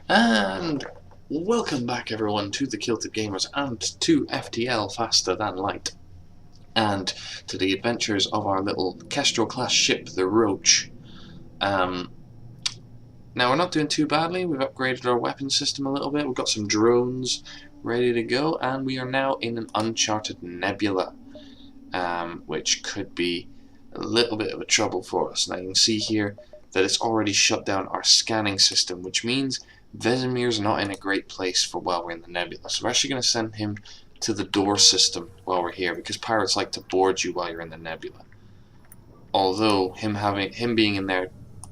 And welcome back everyone to the KiltedGamers and to FTL Faster Than Light, and to the adventures of our little Kestrel class ship, the Roach. Now we're not doing too badly. We've upgraded our weapon system a little bit. We've got some drones ready to go, and we are now in an uncharted Nebula, which could be a little bit of a trouble for us. Now you can see here that it's already shut down our scanning system, which means Vesemir's not in a great place for while we're in the Nebula. So we're actually going to send him to the door system while we're here, because pirates like to board you while you're in the Nebula. Although him being in there,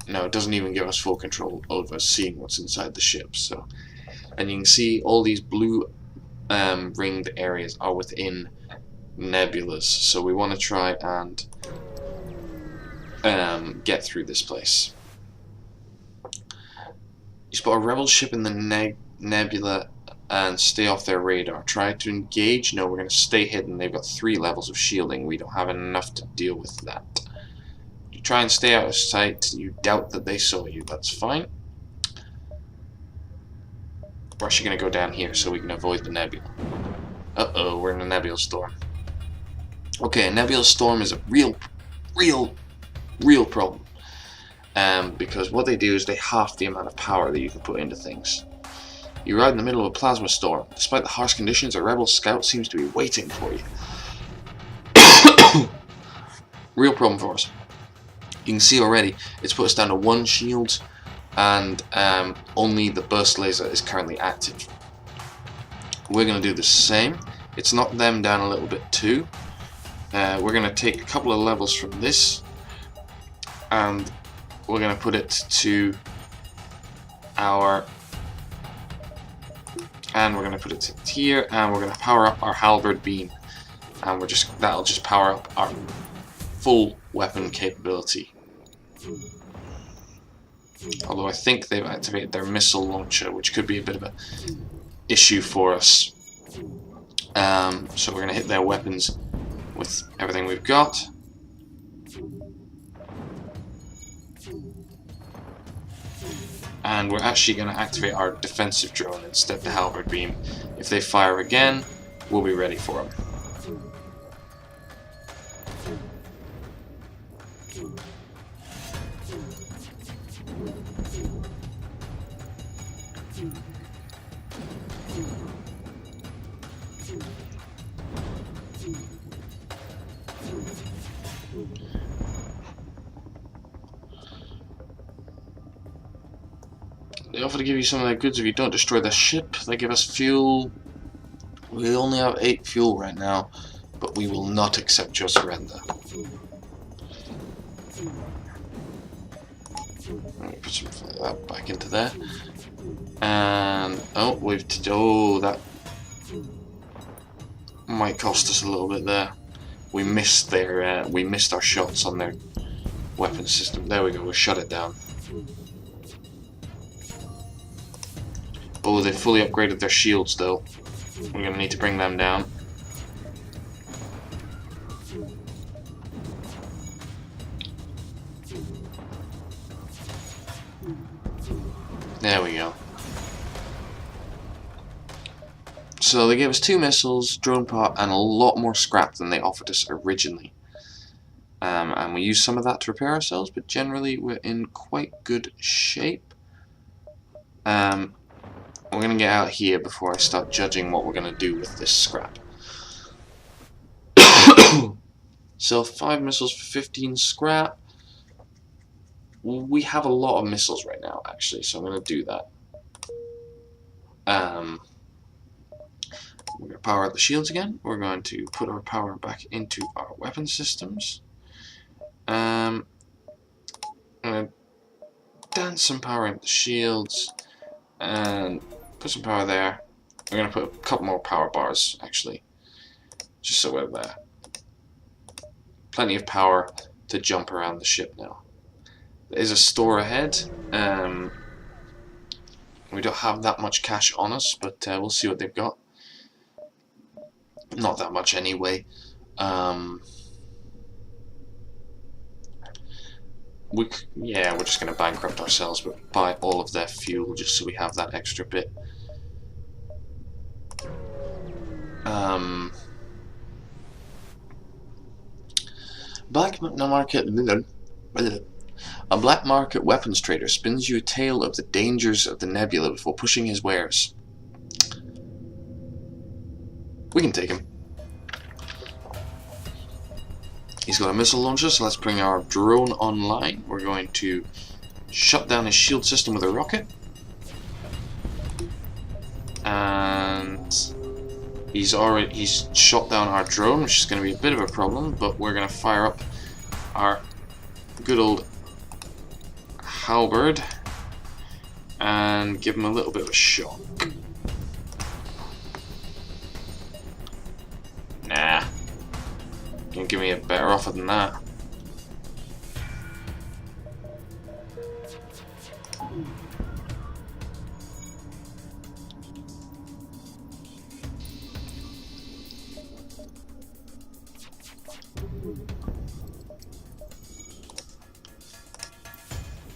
no, it doesn't even give us full control over seeing what's inside the ship. So, and you can see all these blue ringed areas are within nebulas. So we want to try and get through this place. You spot a rebel ship in the nebula and stay off their radar. Try to engage. No, we're going to stay hidden. They've got 3 levels of shielding. We don't have enough to deal with that. You try and stay out of sight. You doubt that they saw you. That's fine. We're actually going to go down here so we can avoid the nebula. Uh-oh, we're in a nebula storm. Okay, a nebula storm is a real problem. Because what they do is they halve the amount of power that you can put into things. You ride in the middle of a plasma storm. Despite the harsh conditions, a rebel scout seems to be waiting for you. Real problem for us. You can see already it's put us down to 1 shield, and only the burst laser is currently active. We're going to do the same. It's knocked them down a little bit too. We're going to take a couple of levels from this, and we're going to put it to our, and we're going to put it to here, and we're going to power up our halberd beam, and that'll just power up our full weapon capability. Although I think they've activated their missile launcher, which could be a bit of an issue for us. So we're going to hit their weapons with everything we've got. And we're actually going to activate our defensive drone instead of the halberd beam. If they fire again, we'll be ready for them. They offer to give you some of their goods if you don't destroy the ship. They give us fuel. We only have 8 fuel right now, but we will not accept your surrender. Let me put some of that back into there. And that might cost us a little bit there. We missed our shots on their weapon system. There we go. We shut it down. Oh, they fully upgraded their shields though. We're going to need to bring them down. There we go. So they gave us 2 missiles, drone part, and a lot more scrap than they offered us originally. And we used some of that to repair ourselves, but generally we're in quite good shape. We're going to get out here before I start judging what we're going to do with this scrap. So 5 missiles for 15 scrap. We have a lot of missiles right now, actually, so I'm going to do that. We're going to power up the shields again. We're going to put our power back into our weapon systems. I'm going to dance some power into the shields and put some power there. We're going to put a couple more power bars, actually, just so we're there. Plenty of power to jump around the ship now. There is a store ahead. We don't have that much cash on us, but we'll see what they've got. Not that much anyway. Yeah, we're just going to bankrupt ourselves, but buy all of their fuel just so we have that extra bit. Black market. A black market weapons trader spins you a tale of the dangers of the Nebula before pushing his wares. We can take him. He's got a missile launcher, so let's bring our drone online. We're going to shut down his shield system with a rocket. And he's shot down our drone, which is going to be a bit of a problem, but we're going to fire up our good old halberd and give him a little bit of a shock. Nah. Can't give me a better offer than that.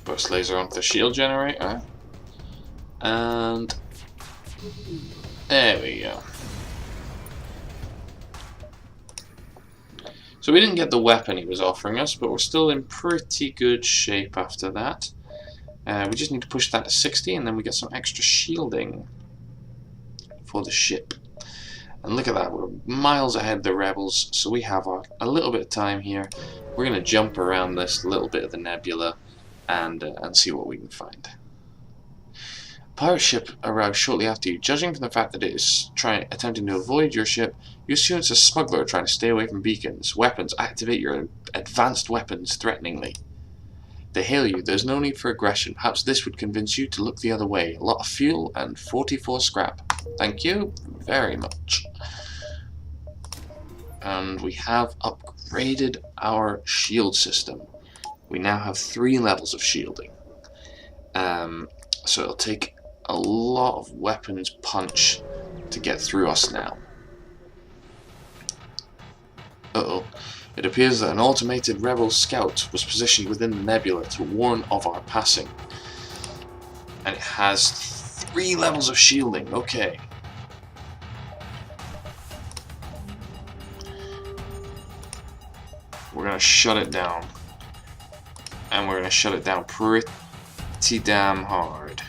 Burst laser onto the shield generator. And there we go. So we didn't get the weapon he was offering us, but we're still in pretty good shape after that. We just need to push that to 60 and then we get some extra shielding for the ship. And look at that, we're miles ahead of the rebels, so we have a little bit of time here. We're going to jump around this little bit of the nebula and see what we can find. Pirate ship arrives shortly after you. Judging from the fact that it is attempting to avoid your ship, you assume it's a smuggler trying to stay away from beacons. Weapons, activate your advanced weapons threateningly. They hail you. There's no need for aggression. Perhaps this would convince you to look the other way. A lot of fuel and 44 scrap. Thank you very much. And we have upgraded our shield system. We now have 3 levels of shielding. So it'll take a lot of weapons punch to get through us now. Uh-oh. It appears that an automated rebel scout was positioned within the nebula to warn of our passing. And it has 3 levels of shielding. Okay. We're gonna shut it down. And we're gonna shut it down pretty damn hard.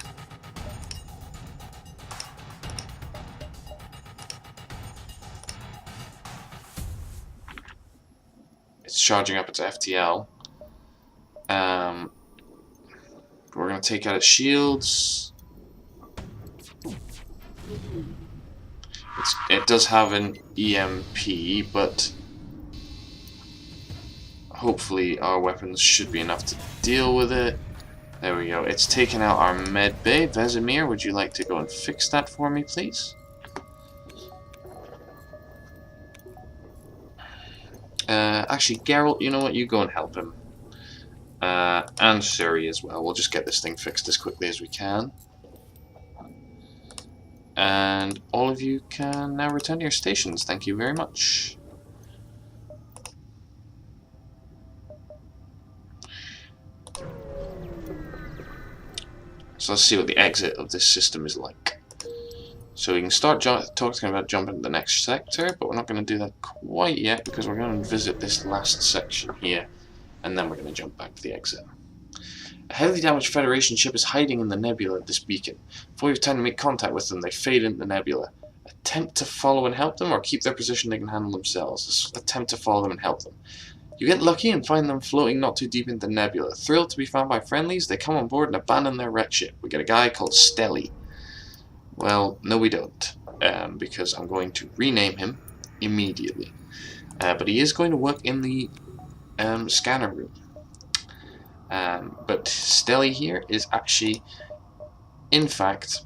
It's charging up its FTL. We're going to take out its shields. It does have an EMP, but hopefully our weapons should be enough to deal with it. There we go. It's taken out our med bay. Vesemir, would you like to go and fix that for me, please? Actually, Geralt, you know what? You go and help him. And Suri as well. We'll just get this thing fixed as quickly as we can. And all of you can now return to your stations. Thank you very much. So let's see what the exit of this system is like. So we can start talking about jumping to the next sector, but we're not going to do that quite yet because we're going to visit this last section here, and then we're going to jump back to the exit. A heavily damaged Federation ship is hiding in the nebula at this beacon. Before you have time to make contact with them, they fade into the nebula. Attempt to follow and help them, or keep their position they can handle themselves. Just attempt to follow them and help them. You get lucky and find them floating not too deep into the nebula. Thrilled to be found by friendlies, they come on board and abandon their wreck ship. We get a guy called Stelly. Well, no we don't, because I'm going to rename him immediately. But he is going to work in the scanner room. But Stelly here is actually, in fact,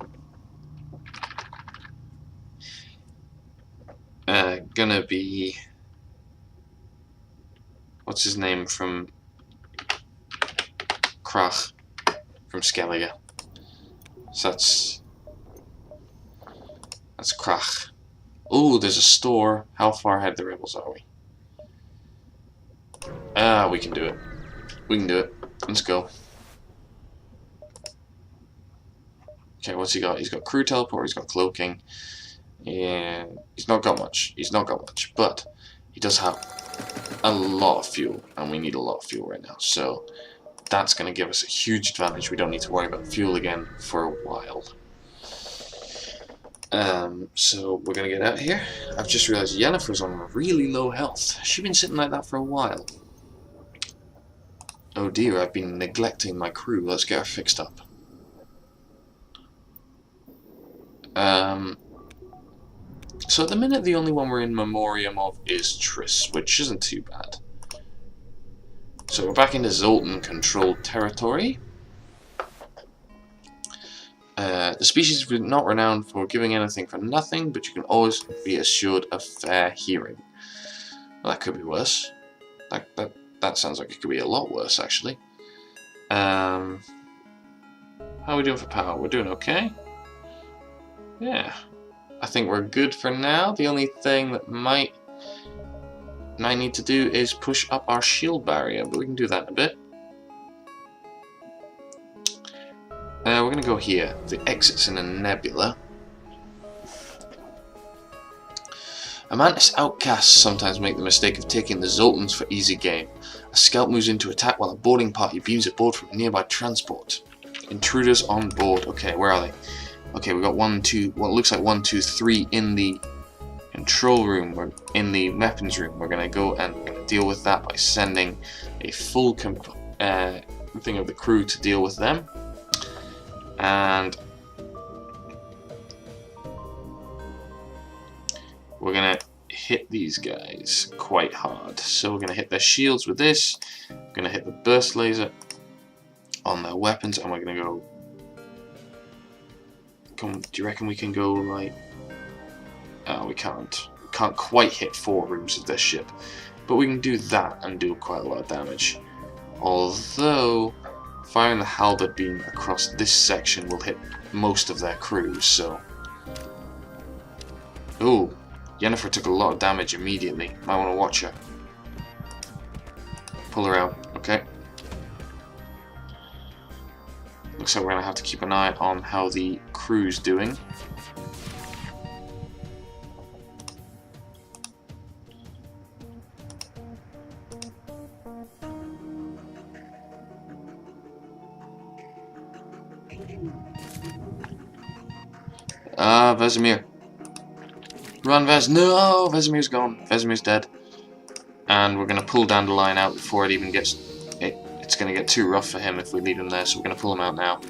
gonna be... What's his name from Krach, from Skellige. So that's Krach. Ooh, there's a store. How far ahead of the rebels are we? We can do it. We can do it. Let's go. Okay, what's he got? He's got crew teleport, he's got cloaking. Yeah, he's not got much. He's not got much, but he does have a lot of fuel, and we need a lot of fuel right now. So that's going to give us a huge advantage. We don't need to worry about fuel again for a while. So we're going to get out of here. I've just realized Yennefer's on really low health. She's been sitting like that for a while. Oh dear, I've been neglecting my crew. Let's get her fixed up. So at the minute, the only one we're in memoriam of is Triss, which isn't too bad. So we're back into Zoltan-controlled territory. The species is not renowned for giving anything for nothing, but you can always be assured of fair hearing. Well, that could be worse. That sounds like it could be a lot worse, actually. How are we doing for power? We're doing okay. Yeah. I think we're good for now. The only thing that might need to do is push up our shield barrier, but we can do that in a bit. We're going to go here. The exit's in a nebula. Amantis outcasts sometimes make the mistake of taking the Zoltans for easy game. A scout moves in to attack while a boarding party beams aboard from a nearby transport. Intruders on board. Okay, where are they? Okay, we got 1, 2, what looks like 1, 2, 3 in the control room. We're in the weapons room. We're gonna go and we're gonna deal with that by sending a full thing of the crew to deal with them. And we're gonna hit these guys quite hard. So we're gonna hit their shields with this. We're gonna hit the burst laser on their weapons, and we're gonna go. Do you reckon we can go like... Oh, we can't. We can't quite hit 4 rooms of this ship. But we can do that and do quite a lot of damage. Although, firing the halberd beam across this section will hit most of their crews, so... Ooh, Yennefer took a lot of damage immediately. Might want to watch her. Pull her out, okay. Looks like we're going to have to keep an eye on how the crew's doing. Vesemir. Run, Ves. No! Vesemir's gone. Vesemir's dead. And we're going to pull Dandelion out before it even gets... It's going to get too rough for him if we leave him there, so we're going to pull him out now.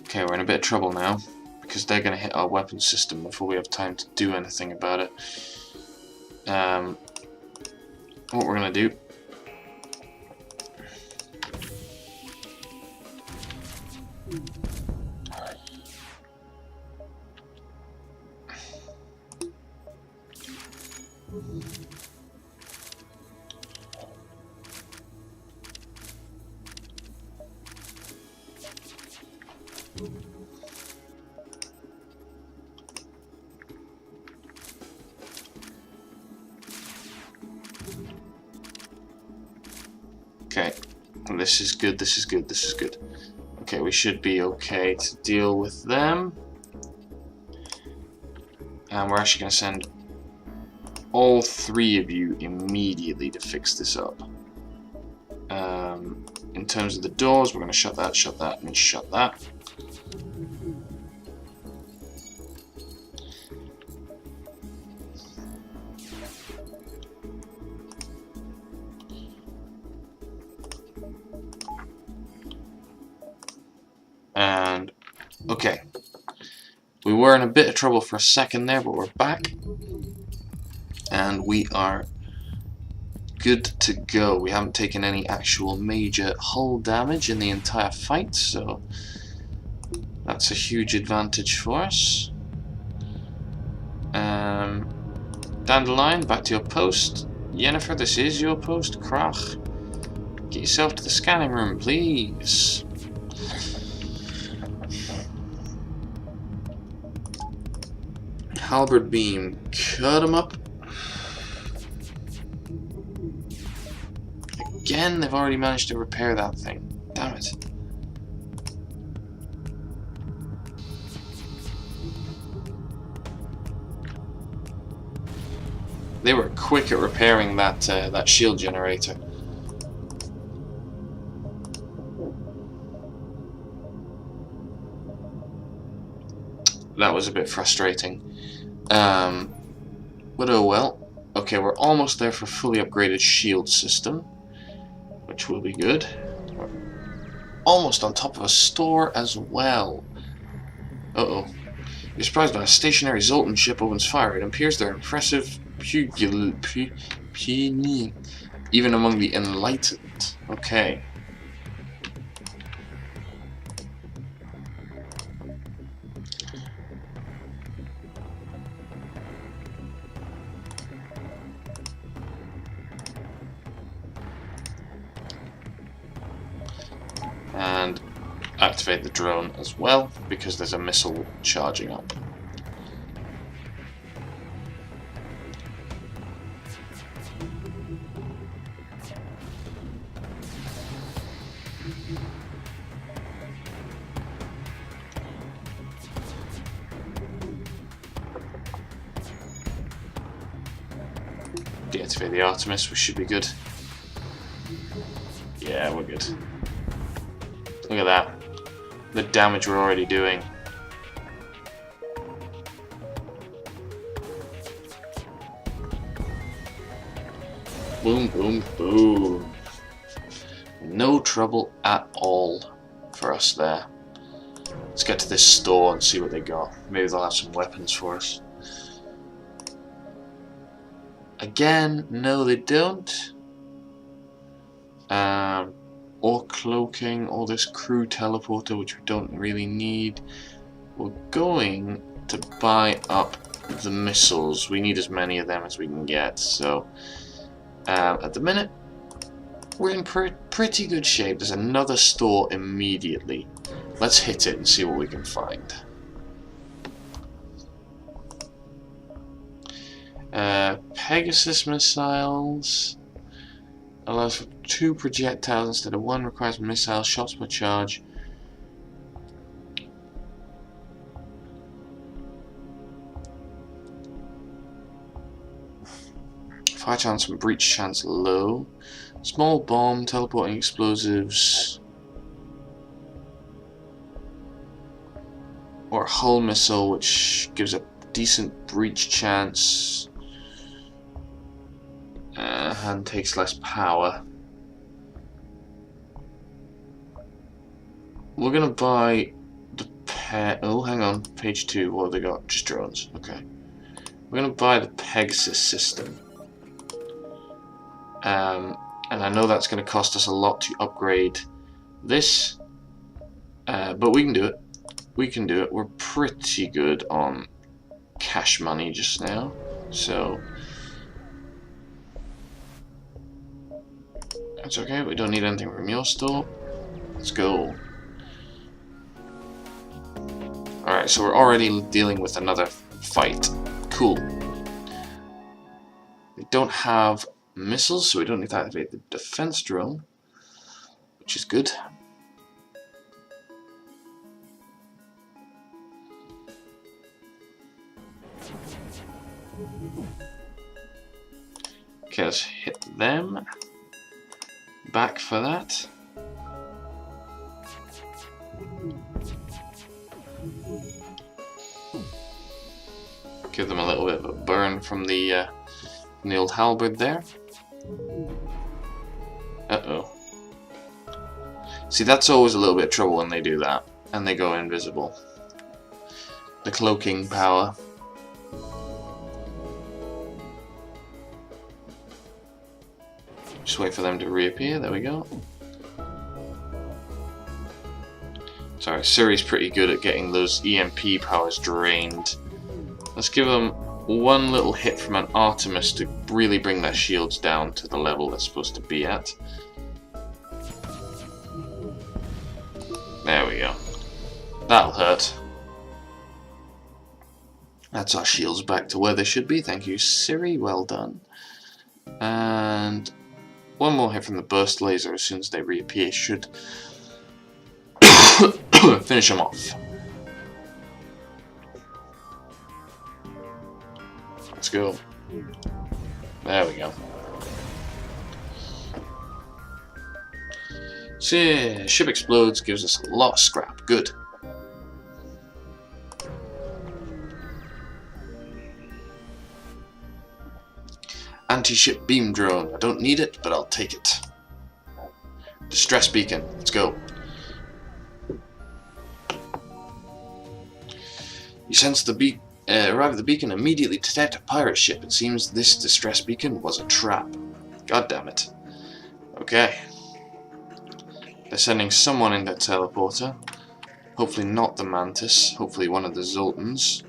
Okay, we're in a bit of trouble now, because they're going to hit our weapon system before we have time to do anything about it. What we're going to do... Okay, this is good, this is good, this is good. Okay, we should be okay to deal with them. And we're actually going to send all 3 of you immediately to fix this up. In terms of the doors, we're going to shut that, and shut that. And, okay. We were in a bit of trouble for a second there, but we're back. And we are good to go. We haven't taken any actual major hull damage in the entire fight, so that's a huge advantage for us. Dandelion, back to your post. Yennefer, this is your post. Krach, get yourself to the scanning room, please. Halberd beam. Cut him up. Again, they've already managed to repair that thing. Damn it. They were quick at repairing that that shield generator. That was a bit frustrating. But oh well. Okay, we're almost there for a fully upgraded shield system, which will be good. We're almost on top of a store as well. Uh-oh. You're surprised by a stationary Zoltan ship opens fire. It appears they're impressive even among the enlightened. Okay. And activate the drone as well, because there's a missile charging up. Deactivate the Artemis, we should be good. Yeah, we're good. Look at that. The damage we're already doing. Boom, boom, boom. No trouble at all for us there. Let's get to this store and see what they got. Maybe they'll have some weapons for us. Again, no they don't. Or cloaking, or this crew teleporter, which we don't really need. We're going to buy up the missiles. We need as many of them as we can get, so at the minute we're in pretty good shape. There's another store immediately. Let's hit it and see what we can find. Pegasus missiles allows for 2 projectiles instead of 1, requires missile shots per charge. Fire chance and breach chance low. Small bomb, teleporting explosives, or a hull missile, which gives a decent breach chance and takes less power. We're gonna buy the oh, hang on, page 2. What have they got? Just drones. Okay. We're gonna buy the Pegasus system. And I know that's going to cost us a lot to upgrade this, but we can do it. We can do it. We're pretty good on cash money just now, so that's okay. We don't need anything from your store. Let's go. Alright, so we're already dealing with another fight. Cool. We don't have missiles, so we don't need to activate the defense drone, which is good. Okay, let's hit them. Back for that. Give them a little bit of a burn from the old halberd there. Uh-oh. See, that's always a little bit of trouble when they do that, and they go invisible. The cloaking power. Just wait for them to reappear, there we go. Sorry, Suri's pretty good at getting those EMP powers drained. Let's give them one little hit from an Artemis to really bring their shields down to the level they're supposed to be at. There we go. That'll hurt. That's our shields back to where they should be. Thank you, Siri. Well done. And one more hit from the burst laser as soon as they reappear should finish them off. Let's go. There we go. So yeah, ship explodes, gives us a lot of scrap. Good. Anti-ship beam drone. I don't need it, but I'll take it. Distress beacon. Let's go. You sense the arrive at the beacon, immediately detect a pirate ship. It seems this distress beacon was a trap. God damn it. Okay. They're sending someone in their teleporter. Hopefully not the Mantis. Hopefully one of the Zoltans.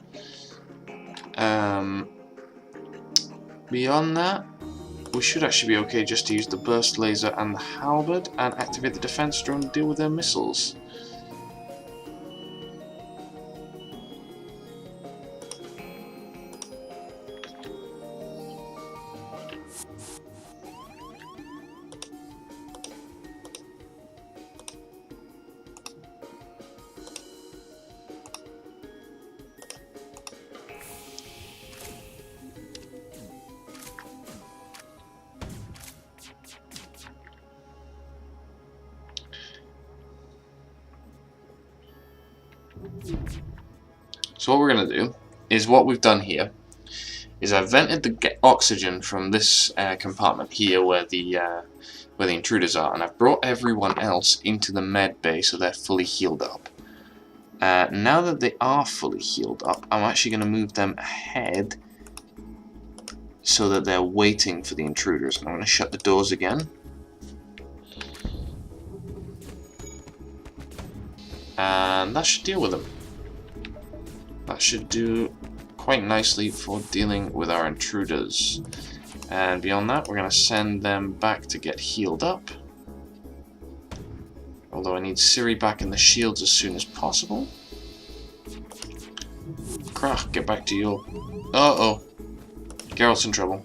Beyond that, we should actually be okay just to use the burst laser and the halberd and activate the defense drone to deal with their missiles. So what we're going to do is what we've done here is I've vented the oxygen from this compartment here where the intruders are, and I've brought everyone else into the med bay so they're fully healed up. Now that they are fully healed up, I'm actually going to move them ahead so that they're waiting for the intruders. I'm going to shut the doors again. And that should deal with them. That should do quite nicely for dealing with our intruders. And beyond that, we're going to send them back to get healed up. Although I need Siri back in the shields as soon as possible. Krach, get back to your... Uh-oh. Geralt's in trouble.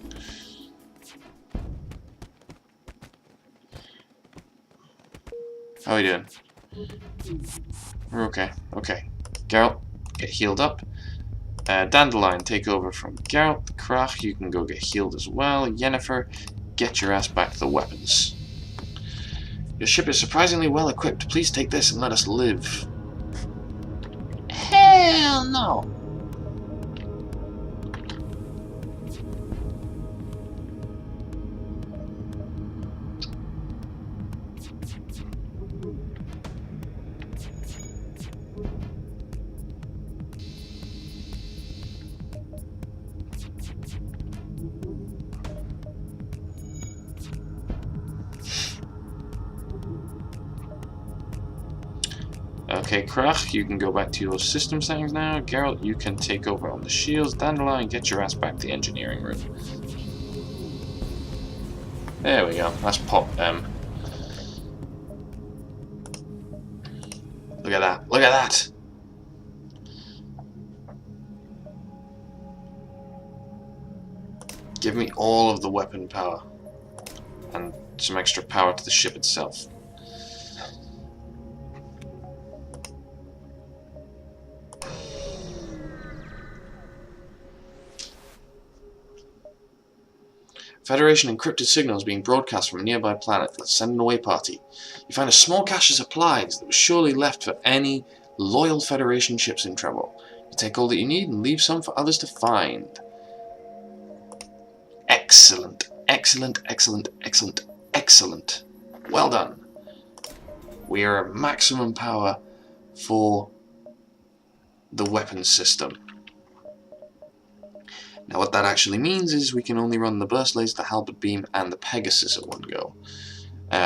How are you doing? We're okay. Okay. Geralt, get healed up. Dandelion, take over from Geralt. Krach, you can go get healed as well. Yennefer, get your ass back to the weapons. Your ship is surprisingly well equipped. Please take this and let us live. Hell no! Okay, Krach, you can go back to your system settings now. Geralt, you can take over on the shields. Dandelion, get your ass back to the engineering room. There we go. Let's pop them. Look at that. Look at that! Give me all of the weapon power. And some extra power to the ship itself. Federation encrypted signals being broadcast from a nearby planet. Let's send an away party. You find a small cache of supplies that was surely left for any loyal Federation ships in trouble. You take all that you need and leave some for others to find. Excellent. Excellent, excellent, excellent, excellent. Well done. We are at maximum power for the weapons system. Now what that actually means is we can only run the burst laser, the halberd beam, and the Pegasus at one go.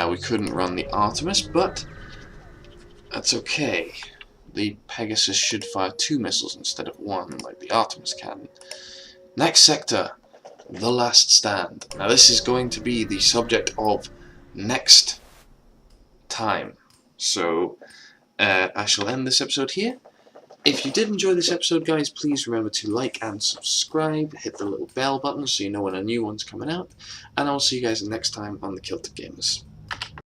We couldn't run the Artemis, but that's okay. The Pegasus should fire 2 missiles instead of 1, like the Artemis can. Next sector, the last stand. Now this is going to be the subject of next time. So I shall end this episode here, If you did enjoy this episode, guys, please remember to like and subscribe, hit the little bell button so you know when a new one's coming out, and I'll see you guys next time on the Kilted Gamers.